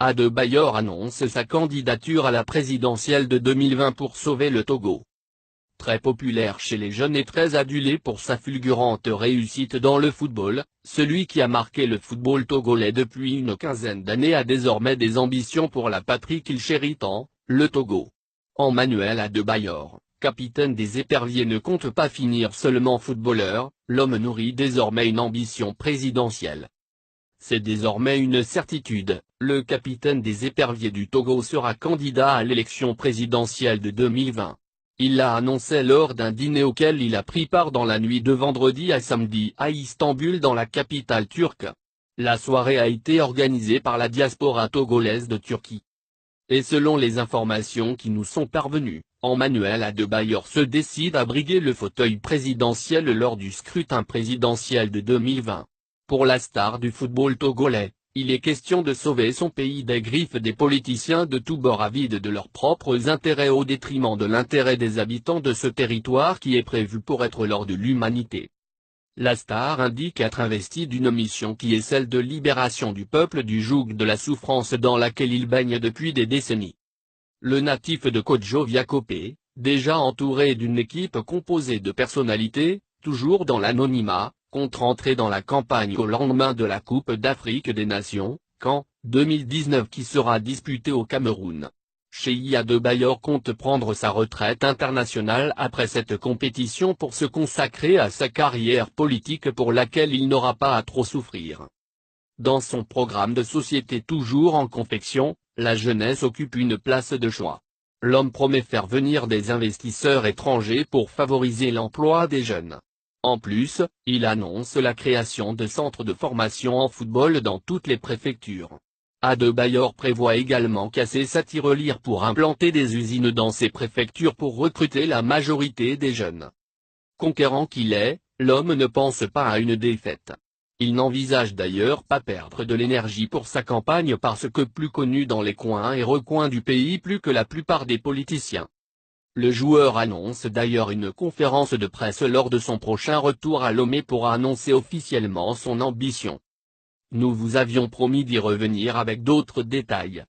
Adebayor annonce sa candidature à la présidentielle de 2020 pour sauver le Togo. Très populaire chez les jeunes et très adulé pour sa fulgurante réussite dans le football, celui qui a marqué le football togolais depuis une quinzaine d'années a désormais des ambitions pour la patrie qu'il chérit tant, le Togo. Emmanuel Adebayor, capitaine des Éperviers, ne compte pas finir seulement footballeur, l'homme nourrit désormais une ambition présidentielle. C'est désormais une certitude, le capitaine des Éperviers du Togo sera candidat à l'élection présidentielle de 2020. Il l'a annoncé lors d'un dîner auquel il a pris part dans la nuit de vendredi à samedi à Istanbul, dans la capitale turque. La soirée a été organisée par la diaspora togolaise de Turquie. Et selon les informations qui nous sont parvenues, Emmanuel Adebayor se décide à briguer le fauteuil présidentiel lors du scrutin présidentiel de 2020. Pour la star du football togolais, il est question de sauver son pays des griffes des politiciens de tous bords avides de leurs propres intérêts au détriment de l'intérêt des habitants de ce territoire qui est prévu pour être l'or de l'humanité. La star indique être investi d'une mission qui est celle de libération du peuple du joug de la souffrance dans laquelle il baigne depuis des décennies. Le natif de Kodjo-Viakopé, déjà entouré d'une équipe composée de personnalités, toujours dans l'anonymat, compte rentrer dans la campagne au lendemain de la Coupe d'Afrique des Nations, CAN 2019, qui sera disputée au Cameroun. Cheikh Adebayor compte prendre sa retraite internationale après cette compétition pour se consacrer à sa carrière politique pour laquelle il n'aura pas à trop souffrir. Dans son programme de société toujours en confection, la jeunesse occupe une place de choix. L'homme promet faire venir des investisseurs étrangers pour favoriser l'emploi des jeunes. En plus, il annonce la création de centres de formation en football dans toutes les préfectures. Adebayor prévoit également casser sa tirelire pour implanter des usines dans ces préfectures pour recruter la majorité des jeunes. Conquérant qu'il est, l'homme ne pense pas à une défaite. Il n'envisage d'ailleurs pas perdre de l'énergie pour sa campagne parce que plus connu dans les coins et recoins du pays plus que la plupart des politiciens. Le joueur annonce d'ailleurs une conférence de presse lors de son prochain retour à Lomé pour annoncer officiellement son ambition. Nous vous avions promis d'y revenir avec d'autres détails.